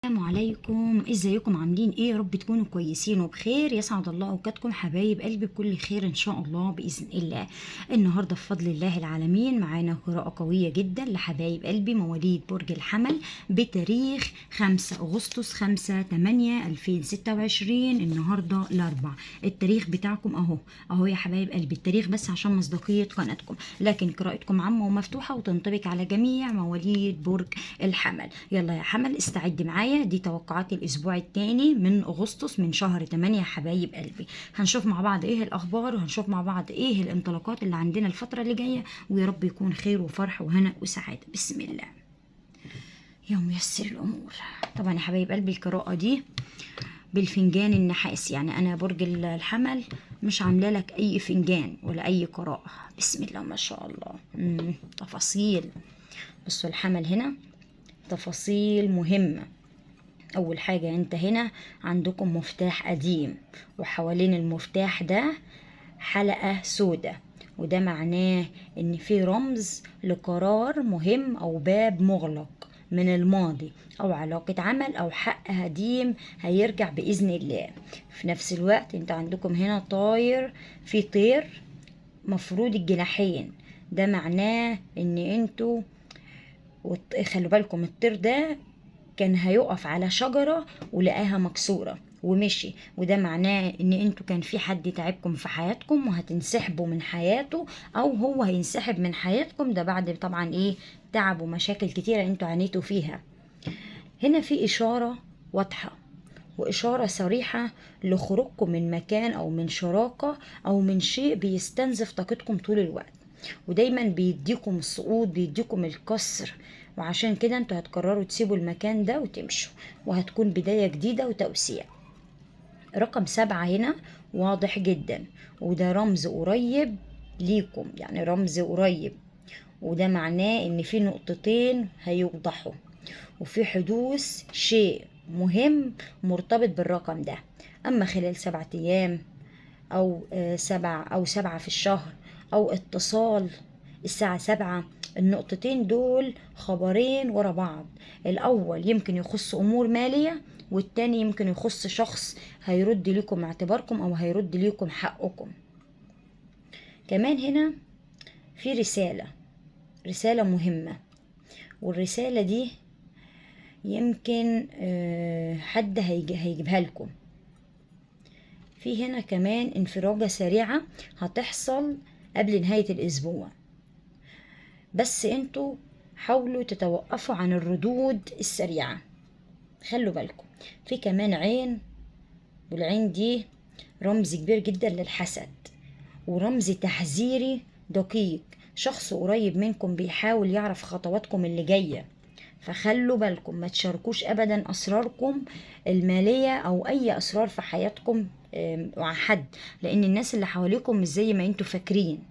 السلام عليكم، ازيكم؟ عاملين ايه؟ يا رب تكونوا كويسين وبخير. يسعد الله اوقاتكم حبايب قلبي بكل خير ان شاء الله باذن الله. النهارده بفضل الله العالمين معانا قراءه قويه جدا لحبايب قلبي مواليد برج الحمل بتاريخ 5 اغسطس 5/8/2026. النهارده الاربع. التاريخ بتاعكم اهو يا حبايب قلبي، التاريخ بس عشان مصداقيه قناتكم، لكن قراءتكم عامه ومفتوحه وتنطبق على جميع مواليد برج الحمل. يلا يا حمل استعد معايا، دي توقعات الاسبوع الثاني من اغسطس من شهر 8 يا حبايب قلبي. هنشوف مع بعض ايه الاخبار وهنشوف مع بعض ايه الانطلاقات اللي عندنا الفتره اللي جايه، ويا رب يكون خير وفرح وهنا وسعاده. بسم الله يا ميسر الامور. طبعا يا حبايب قلبي القراءه دي بالفنجان النحاس، يعني انا برج الحمل مش عامله لك اي فنجان ولا اي قراءه. بسم الله ما شاء الله. تفاصيل. بصوا الحمل هنا تفاصيل مهمة. أول حاجة انت هنا عندكم مفتاح قديم، وحوالين المفتاح ده حلقة سودة، وده معناه ان في رمز لقرار مهم او باب مغلق من الماضي او علاقة عمل او حق قديم هيرجع بإذن الله. في نفس الوقت انت عندكم هنا طاير، في طير مفروض الجناحين، ده معناه ان انتوا خلوا بالكم الطير ده كان هيقف على شجرة ولقاها مكسورة ومشي، وده معناه ان انتوا كان في حد تعبكم في حياتكم وهتنسحبوا من حياته، او هو هينسحب من حياتكم، ده بعد طبعا ايه تعب ومشاكل كتيرة انتوا عانيتوا فيها. هنا في اشارة واضحة وإشارة صريحة لخروجكم من مكان أو من شراكة أو من شيء بيستنزف طاقتكم طول الوقت، ودايما بيديكم السقوط، بيديكم الكسر، وعشان كده انتوا هتقرروا تسيبوا المكان ده وتمشوا، وهتكون بداية جديدة وتوسيع. رقم 7 هنا واضح جدا، وده رمز قريب ليكم، يعني رمز قريب، وده معناه ان في نقطتين هيوضحوا وفي حدوث شيء مهم مرتبط بالرقم ده. اما خلال 7 ايام او 7 في الشهر او اتصال الساعة 7، النقطتين دول خبرين ورا بعض. الاول يمكن يخص امور مالية، والتاني يمكن يخص شخص هيرد لكم اعتباركم او هيرد لكم حقكم. كمان هنا في رسالة مهمة، والرسالة دي يمكن حد هيجيبها لكم. في هنا كمان انفراجة سريعة هتحصل قبل نهاية الأسبوع، بس انتوا حاولوا تتوقفوا عن الردود السريعة. خلوا بالكم في كمان عين، والعين دي رمز كبير جدا للحسد، ورمز تحذيري دقيق. شخص قريب منكم بيحاول يعرف خطواتكم اللي جاية، فخلوا بالكم ما تشاركوش ابدا اسراركم المالية او اي اسرار في حياتكم مع حد، لان الناس اللي حواليكم مش زي ما انتوا فاكرين.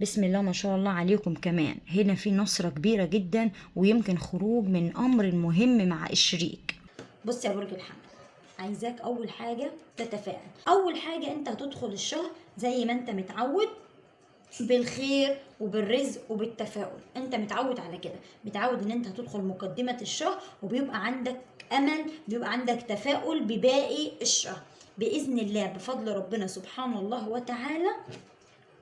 بسم الله ما شاء الله عليكم. كمان هنا في نصرة كبيرة جدا، ويمكن خروج من امر مهم مع الشريك. بص يا برج الحمل، عايزاك اول حاجة تتفائل. اول حاجة انت هتدخل الشهر زي ما انت متعود بالخير وبالرزق وبالتفاؤل، انت متعود على كده، متعود ان انت هتدخل مقدمة الشهر وبيبقى عندك امل، بيبقى عندك تفاؤل بباقي الشهر باذن الله بفضل ربنا سبحانه الله وتعالى.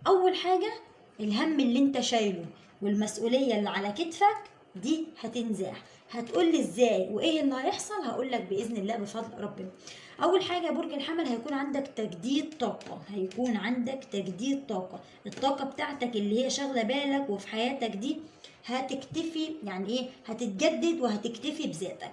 اول حاجة الهم اللي انت شايله والمسؤولية اللي على كتفك دي هتنزاح. هتقولي ازاي وايه اللي هيحصل؟ هقولك باذن الله بفضل ربنا. اول حاجه يا برج الحمل هيكون عندك تجديد طاقه، هيكون عندك تجديد طاقه. الطاقه بتاعتك اللي هي شاغله بالك وفي حياتك دي هتكتفي، يعني ايه هتتجدد وهتكتفي بذاتك.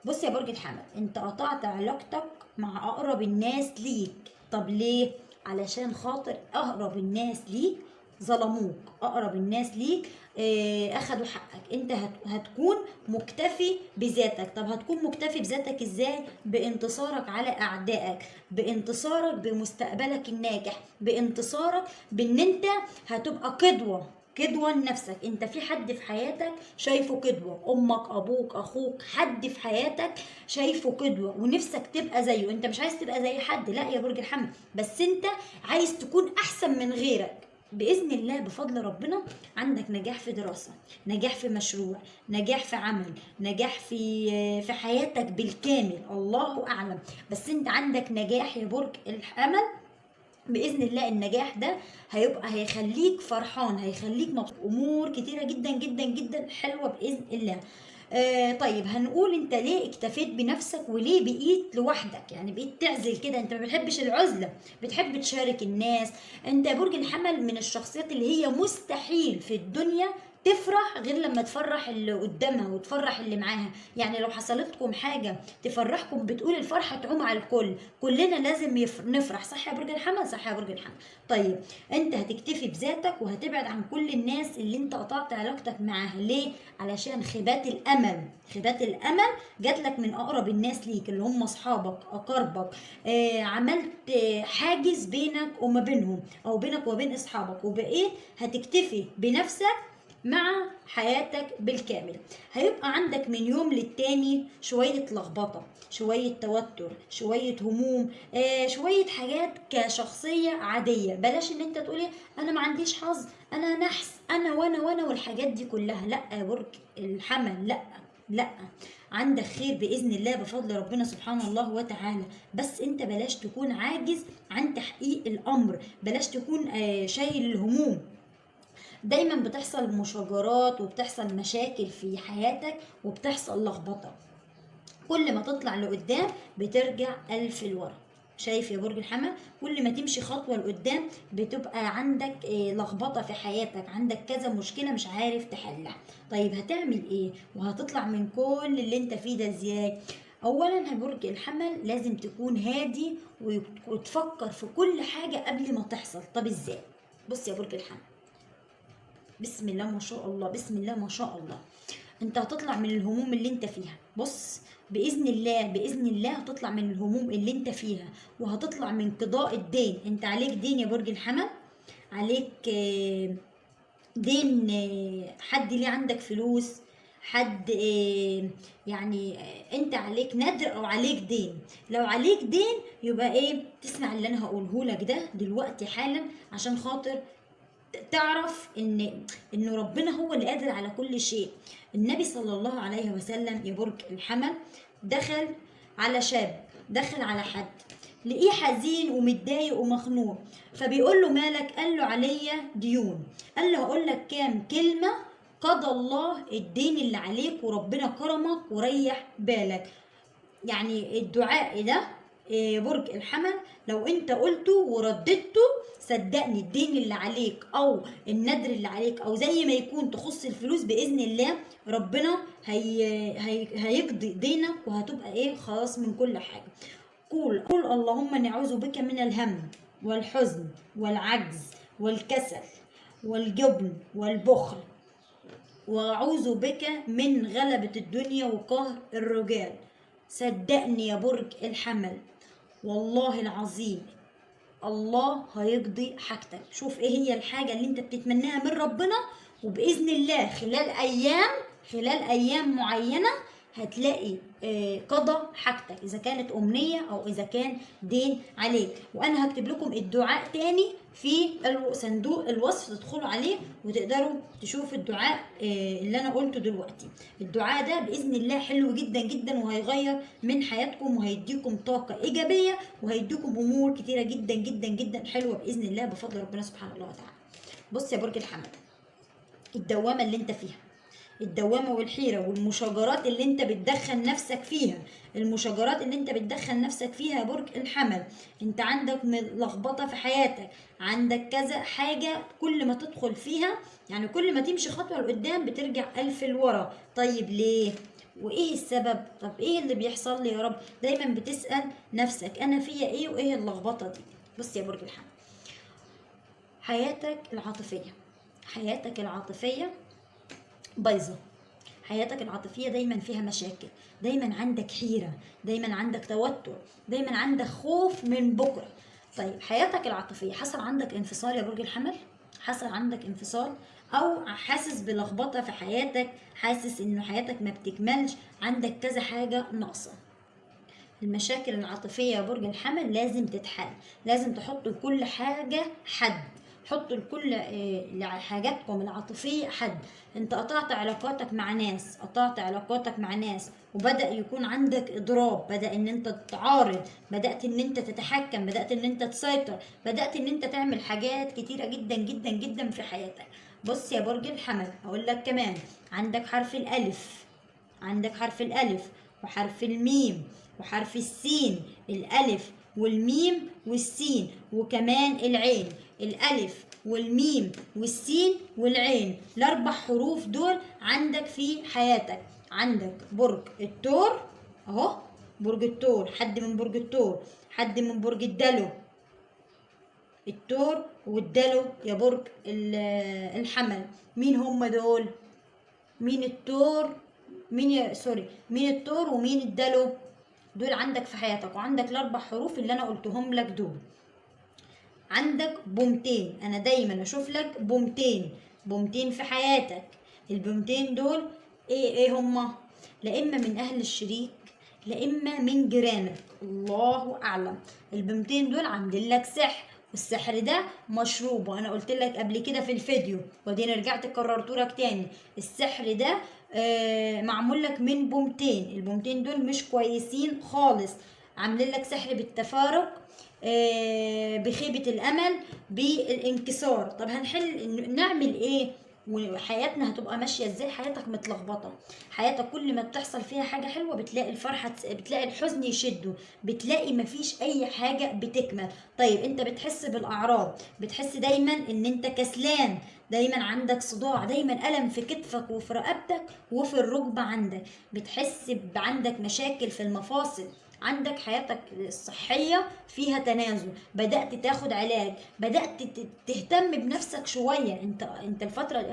بص يا برج الحمل، انت قطعت علاقتك مع اقرب الناس ليك. طب ليه؟ علشان خاطر اقرب الناس ليك ظلموك، اقرب الناس ليك اخدوا حقك. انت هتكون مكتفي بذاتك. طب هتكون مكتفي بذاتك ازاي؟ بانتصارك على اعدائك، بانتصارك بمستقبلك الناجح، بانتصارك بان انت هتبقى قدوة لنفسك. انت في حد في حياتك شايفه قدوة، امك ابوك اخوك، حد في حياتك شايفه قدوة ونفسك تبقى زيه. انت مش عايز تبقى زي حد، لا يا برج الحمل، بس انت عايز تكون احسن من غيرك. بإذن الله بفضل ربنا عندك نجاح في دراسة، نجاح في مشروع، نجاح في عمل، نجاح في حياتك بالكامل، الله أعلم. بس أنت عندك نجاح يا برج الحمل. بإذن الله النجاح ده هيخليك فرحان، هيخليك مبسوط، أمور كتيرة جدا جدا جدا حلوة بإذن الله. طيب هنقول انت ليه اكتفيت بنفسك وليه بقيت لوحدك؟ يعني بقيت تعزل كده، انت ما بتحبش العزلة، بتحب تشارك الناس. انت يا برج الحمل من الشخصيات اللي هي مستحيل في الدنيا تفرح غير لما تفرح اللي قدامها وتفرح اللي معاها. يعني لو حصلتكم حاجة تفرحكم بتقول الفرحة تعم على الكل، كلنا لازم نفرح، صح يا برج الحمل؟ صح يا برج الحمل. طيب انت هتكتفي بذاتك وهتبعد عن كل الناس اللي انت قطعت علاقتك معاها. ليه؟ علشان خيبات الامل، خيبات الامل جات لك من اقرب الناس ليك اللي هم اصحابك اقاربك. عملت حاجز بينك وما بينهم او بينك وبين اصحابك، وبقيت هتكتفي بنفسك مع حياتك بالكامل. هيبقى عندك من يوم للتاني شوية لخبطة، شوية توتر، شوية هموم، شوية حاجات كشخصية عادية. بلاش ان انت تقولي انا ما عنديش حظ، انا نحس، انا وانا والحاجات دي كلها. لا يا برج الحمل، لا لا، عندك خير بإذن الله بفضل ربنا سبحانه الله وتعالى. بس انت بلاش تكون عاجز عن تحقيق الأمر، بلاش تكون شايل الهموم. دايما بتحصل مشاجرات وبتحصل مشاكل في حياتك وبتحصل لخبطة، كل ما تطلع لقدام بترجع ألف لورا. شايف يا برج الحمل؟ كل ما تمشي خطوة لقدام بتبقى عندك لخبطة في حياتك، عندك كذا مشكلة مش عارف تحلها. طيب هتعمل ايه وهتطلع من كل اللي انت فيه ده ازاي؟ اولا يا برج الحمل لازم تكون هادي وتفكر في كل حاجة قبل ما تحصل. طب ازاي؟ بص يا برج الحمل، بسم الله ما شاء الله، بسم الله ما شاء الله، انت هتطلع من الهموم اللي انت فيها. بص باذن الله، باذن الله هتطلع من الهموم اللي انت فيها، وهتطلع من قضاء الدين. انت عليك دين يا برج الحمل، عليك دين، حد ليه عندك فلوس، حد يعني انت عليك ندر او عليك دين. لو عليك دين يبقى ايه؟ تسمع اللي انا هقوله لك ده دلوقتي حالا عشان خاطر تعرف انه ربنا هو اللي قادر على كل شيء. النبي صلى الله عليه وسلم يا برج الحمل دخل على شاب، دخل على حد لقيه حزين ومتضايق ومخنوق، فبيقول له مالك؟ قال له عليا ديون. قال له هقول لك كام كلمة قضى الله الدين اللي عليك وربنا كرمك وريح بالك. يعني الدعاء ده برج الحمل لو انت قلته ورددته صدقني الدين اللي عليك او الندر اللي عليك او زي ما يكون تخص الفلوس باذن الله ربنا هيقضي دينك وهتبقى ايه؟ خلاص من كل حاجه. قول اللهم نعوذ بك من الهم والحزن والعجز والكسل والجبن والبخل، واعوذ بك من غلبة الدنيا وقهر الرجال. صدقني يا برج الحمل والله العظيم الله هيقضي حاجتك. شوف ايه هي الحاجة اللي انت بتتمناها من ربنا، وبإذن الله خلال ايام معينة هتلاقي قضى حاجتك، اذا كانت امنية او اذا كان دين عليك. وانا هكتب لكم الدعاء تاني في صندوق الوصف، تدخلوا عليه وتقدروا تشوفوا الدعاء اللي انا قلته دلوقتي. الدعاء ده باذن الله حلو جدا جدا وهيغير من حياتكم وهيديكم طاقة ايجابية وهيديكم امور كتيرة جدا جدا جدا حلوة باذن الله بفضل ربنا سبحانه وتعالى. بص يا برج الحمل، الدوامة اللي انت فيها، الدوامة والحيرة والمشاجرات اللي انت بتدخل نفسك فيها، المشاجرات اللي انت بتدخل نفسك فيها يا برج الحمل، انت عندك لخبطة في حياتك، عندك كذا حاجة كل ما تدخل فيها يعني كل ما تمشي خطوة لقدام بترجع ألف لورا. طيب ليه؟ وايه السبب؟ طب ايه اللي بيحصل لي يا رب؟ دايما بتسأل نفسك انا فيا ايه وايه اللخبطة دي. بص يا برج الحمل، حياتك العاطفية، حياتك العاطفية بايظه، حياتك العاطفيه دايما فيها مشاكل، دايما عندك حيره، دايما عندك توتر، دايما عندك خوف من بكره. طيب حياتك العاطفيه حصل عندك انفصال يا برج الحمل؟ حصل عندك انفصال او حاسس بلخبطه في حياتك، حاسس انه حياتك ما بتكملش، عندك كذا حاجه ناقصه. المشاكل العاطفيه يا برج الحمل لازم تتحل، لازم تحط كل حاجه حد، حطوا لكل حاجاتكم العاطفيه حد. انت قطعت علاقاتك مع ناس، قطعت علاقاتك مع ناس، وبدأ يكون عندك اضراب، بدأ ان انت تعارض، بدأت ان انت تتحكم، بدأت ان انت تسيطر، بدأت ان انت تعمل حاجات كتيره جدا جدا جدا في حياتك. بص يا برج الحمل هقول لك كمان، عندك حرف الالف، عندك حرف الألف وحرف الميم وحرف السين. الألف والميم والسين وكمان العين. الألف والميم والسين والعين، الأربع حروف دول عندك في حياتك. عندك برج الثور أهو، برج الثور، حد من برج الثور، حد من برج الدلو. الثور والدلو يا برج الحمل، مين هم دول؟ مين الثور؟ مين الثور ومين الدلو؟ دول عندك في حياتك، وعندك الاربع حروف اللي انا قلتهم لك دول. عندك بومتين، انا دايما اشوف لك بومتين في حياتك. البومتين دول ايه هما؟ لا اما من اهل الشريك، لا اما من جيرانك، الله اعلم. البومتين دول عاملين لك سحر، والسحر ده مشروب، وانا قلت لك قبل كده في الفيديو ودينا رجعت كررته لك تاني. السحر ده معمول لك من بومتين، البومتين دول مش كويسين خالص، عاملين لك سحر بالتفارق، بخيبة الأمل، بالانكسار. طب نعمل ايه وحياتنا هتبقى ماشية ازاي؟ حياتك متلخبطة، حياتك كل ما بتحصل فيها حاجة حلوة بتلاقي الفرحة، بتلاقي الحزن يشده، بتلاقي مفيش اي حاجة بتكمل. طيب انت بتحس بالاعراض، بتحس دايما ان انت كسلان، دايما عندك صداع، دايما ألم في كتفك وفي رقبتك وفي الركبة، بتحس عندك مشاكل في المفاصل، عندك حياتك الصحية فيها تنازل، بدأت تاخد علاج، بدأت تهتم بنفسك شوية. انت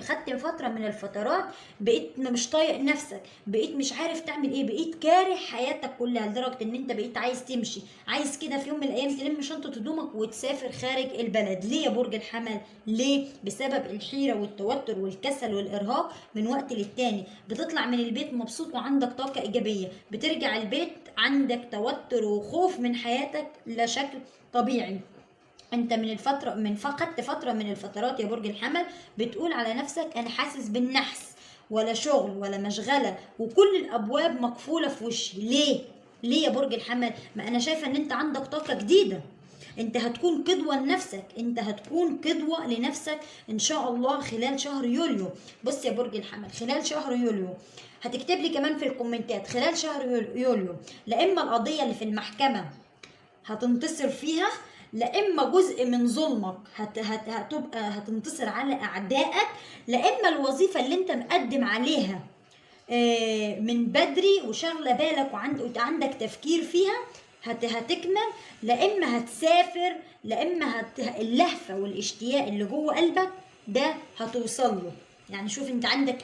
خدت فترة من الفترات بقيت مش طايق نفسك، بقيت مش عارف تعمل ايه، بقيت كاره حياتك كلها لدرجة ان انت بقيت عايز تمشي، عايز كده في يوم من الايام تلم شنطة هدومك وتسافر خارج البلد. ليه يا برج الحمل؟ ليه؟ بسبب الحيرة والتوتر والكسل والارهاق. من وقت للتاني بتطلع من البيت مبسوط وعندك طاقة ايجابية، بترجع البيت عندك توتر وخوف من حياتك لا شكل طبيعي. انت خدت فتره من الفترات يا برج الحمل بتقول على نفسك انا حاسس بالنحس، ولا شغل ولا مشغله، وكل الابواب مقفوله في وشي. ليه يا برج الحمل؟ ما انا شايفه ان انت عندك طاقه جديده، انت هتكون قدوة لنفسك، انت هتكون قدوة لنفسك ان شاء الله خلال شهر يوليو. بص يا برج الحمل، خلال شهر يوليو هتكتب لي كمان في الكومنتات خلال شهر يوليو، لا اما القضية اللي في المحكمة هتنتصر فيها، لا اما جزء من ظلمك هتبقى هتنتصر على اعدائك، لا اما الوظيفة اللي انت مقدم عليها من بدري وشغله بالك وعندك تفكير فيها هتكمل، لا اما هتسافر، لا اما اللهفه والاشتياق اللي جوه قلبك ده هتوصل له. يعني شوف انت عندك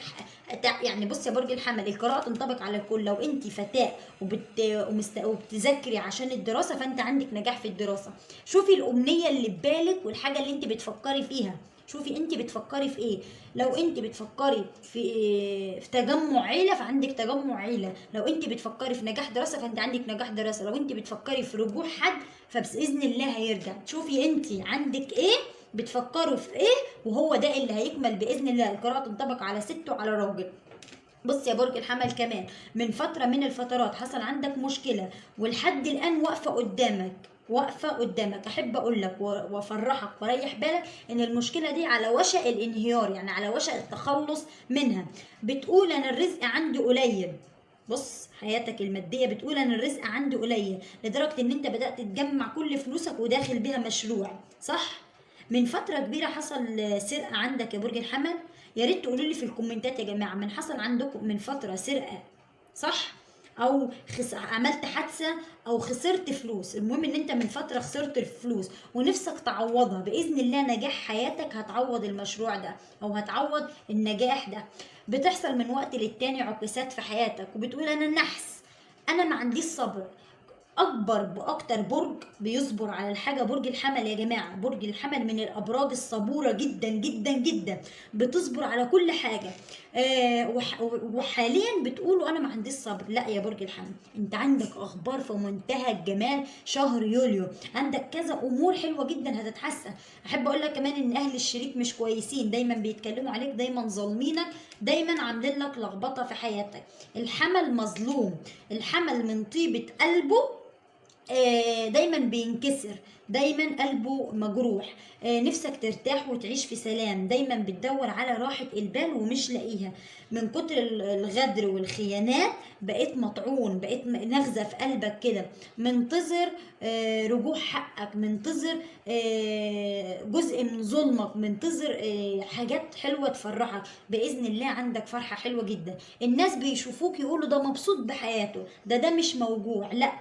يعني بص يا برج الحمل، القراءه تنطبق على الكل. لو انت فتاه وبتذاكري عشان الدراسه فانت عندك نجاح في الدراسه. شوفي الامنيه اللي في بالك والحاجه اللي انت بتفكري فيها، شوفي انت بتفكري في ايه. لو انت بتفكري في تجمع عيله فعندك تجمع عيله، لو انت بتفكري في نجاح دراسه فانت عندك نجاح دراسه، لو انت بتفكري في رجوع حد فباذن الله هيرجع. شوفي انت عندك ايه، بتفكروا في ايه، وهو ده اللي هيكمل باذن الله. القراءه تنطبق على ست وعلى راجل. بص يا برج الحمل، كمان من فتره من الفترات حصل عندك مشكله ولحد الان واقفه قدامك. احب اقول لك وافرحك واريح بالك ان المشكله دي على وشك الانهيار، يعني على وشك التخلص منها. بتقول انا الرزق عندي قليل، بص حياتك الماديه بتقول انا الرزق عندي قليل، لدرجه ان انت بدات تجمع كل فلوسك وداخل بيها مشروع، صح؟ من فتره كبيره حصل سرقه عندك يا برج الحمل، يا ريت تقولوا لي في الكومنتات يا جماعه، من حصل عندكم من فتره سرقه، صح؟ او عملت حادثه او خسرت فلوس، المهم ان انت من فتره خسرت الفلوس ونفسك تعوضها. باذن الله نجاح حياتك هتعوض المشروع ده او هتعوض النجاح ده. بتحصل من وقت للتاني عكسات في حياتك وبتقول انا النحس، انا ما عنديش صبر. باكتر برج بيصبر على الحاجه برج الحمل يا جماعه. برج الحمل من الابراج الصبوره جدا جدا جدا، بتصبر على كل حاجه. وحاليا بتقولوا انا ما عنديش صبر. لا يا برج الحمل، انت عندك اخبار في منتهى الجمال شهر يوليو، عندك كذا امور حلوه جدا هتتحسن. احب اقول لك كمان ان اهل الشريك مش كويسين، دايما بيتكلموا عليك، دايما ظالمينك، دايما عاملين لك لخبطه في حياتك. الحمل مظلوم، الحمل من طيبه قلبه دايما بينكسر، دايما قلبه مجروح. نفسك ترتاح وتعيش في سلام، دايما بتدور على راحة البال ومش لاقيها. من كتر الغدر والخيانات بقيت مطعون، بقيت نغزة في قلبك كده، منتظر رجوع حقك، منتظر جزء من ظلمك، منتظر حاجات حلوة تفرحك. بإذن الله عندك فرحة حلوة جدا. الناس بيشوفوك يقولوا ده مبسوط بحياته، ده مش موجوع. لا،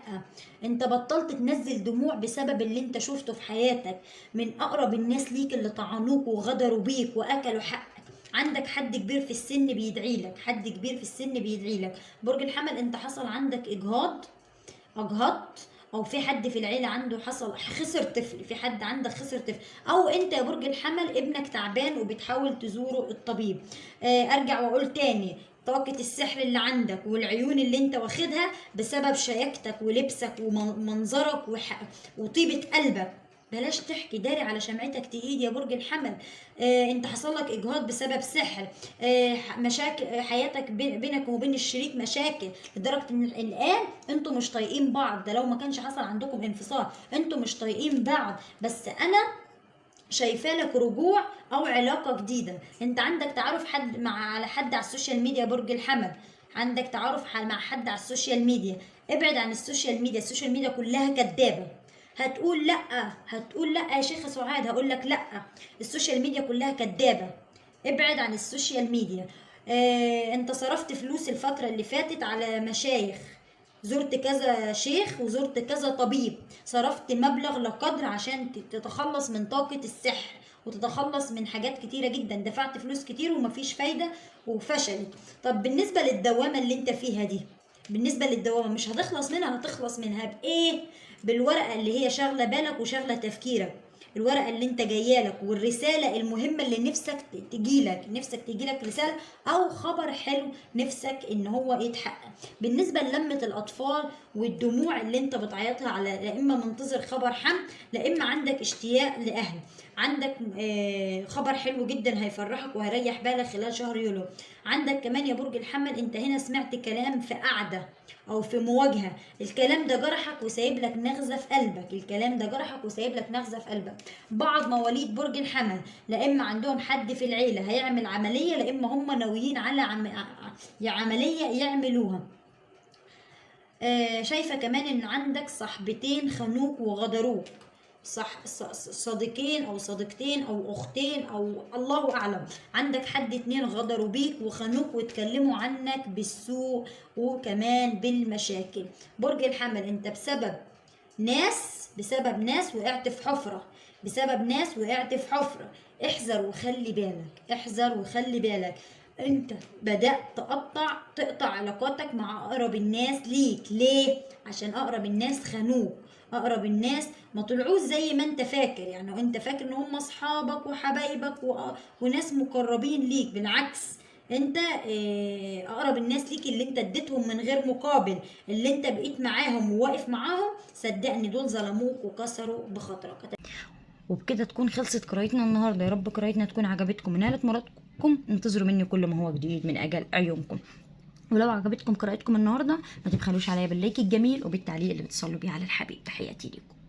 انت بطلت تنزل دموع بسبب اللي انت شفته في حياتك من اقرب الناس ليك اللي طعنوك وغدروا بيك واكلوا حقك. عندك حد كبير في السن بيدعي لك، حد كبير في السن بيدعي لك. برج الحمل انت حصل عندك اجهاض، او في حد في العيله عنده خسر طفل، في حد عندك خسر طفل، او انت يا برج الحمل ابنك تعبان وبتحاول تزوره الطبيب. ارجع واقول تاني، طاقة السحر اللي عندك والعيون اللي انت واخدها بسبب شياكتك ولبسك ومنظرك وطيبة قلبك. بلاش تحكي، داري على شمعتك تقيد يا برج الحمل. انت حصل لك اجهاض بسبب سحر، مشاكل حياتك بينك وبين الشريك، مشاكل لدرجه ان الان انتوا مش طايقين بعض. ده لو ما كانش حصل عندكم انفصال، انتوا مش طايقين بعض. بس انا شايفاه لك رجوع او علاقه جديده. انت عندك تعارف على حد على السوشيال ميديا برج الحمل، عندك تعارف مع حد على السوشيال ميديا. ابعد عن السوشيال ميديا، السوشيال ميديا كلها كدابه. هتقول لا يا شيخه سعاد، هقول لك لا، السوشيال ميديا كلها كدابه. ابعد عن السوشيال ميديا. انت صرفت فلوس الفتره اللي فاتت على مشايخ، زرت كذا شيخ وزرت كذا طبيب، صرفت مبلغ لا قدر عشان تتخلص من طاقة السحر وتتخلص من حاجات كتيرة جدا. دفعت فلوس كتير ومفيش فايدة وفشلت. طب بالنسبة للدوامة اللي انت فيها دي، بالنسبة للدوامة مش هتخلص منها، هتخلص منها بإيه؟ بالورقة اللي هي شاغلة بالك وشاغلة تفكيرك، الورقة اللي انت جايالك والرسالة المهمة اللي نفسك تجيلك رسالة او خبر حلو نفسك ان هو يتحقق. بالنسبة للمة الاطفال والدموع اللي انت بتعيطها على، لا اما منتظر خبر حمل، لا اما عندك اشتياق لاهل، عندك خبر حلو جدا هيفرحك وهيريح بالك خلال شهر يوليو. عندك كمان يا برج الحمل انت هنا سمعت كلام في قعدة او في مواجهة، الكلام ده جرحك وسايب لك نغزة في قلبك، الكلام ده جرحك وسايب لك نغزة في قلبك. بعض مواليد برج الحمل لا اما عندهم حد في العيلة هيعمل عملية، لا اما هم ناويين على عملية يعملوها. شايفة كمان ان عندك صاحبتين خانوك وغدروك، صديقين او صديقتين او اختين او الله اعلم. عندك حد اتنين غدروا بيك وخانوك واتكلموا عنك بالسوء وكمان بالمشاكل. برج الحمل انت بسبب ناس وقعت في حفرة، بسبب ناس وقعت في حفرة. احذر وخلي بالك، احذر وخلي بالك. انت بدأت تقطع علاقاتك مع اقرب الناس ليك. ليه؟ عشان اقرب الناس خانوك، اقرب الناس ما طلعوش زي ما انت فاكر. يعني انت فاكر ان هم اصحابك وحبايبك وناس مقربين ليك، بالعكس انت اقرب الناس ليك اللي انت اديتهم من غير مقابل، اللي انت بقيت معاهم وواقف معاهم، صدقني دول ظلموك وكسروا بخاطرك. وبكده تكون خلصت قراءتنا النهارده. يا رب قراءتنا تكون عجبتكم ونالت مرادكم. انتظروا مني كل ما هو جديد من اجل عيونكم. ولو عجبتكم قراءتكم النهارده ما تبخلوش عليا باللايك الجميل وبالتعليق اللي بتصلوا بيه على الحبيب. تحياتي لكم.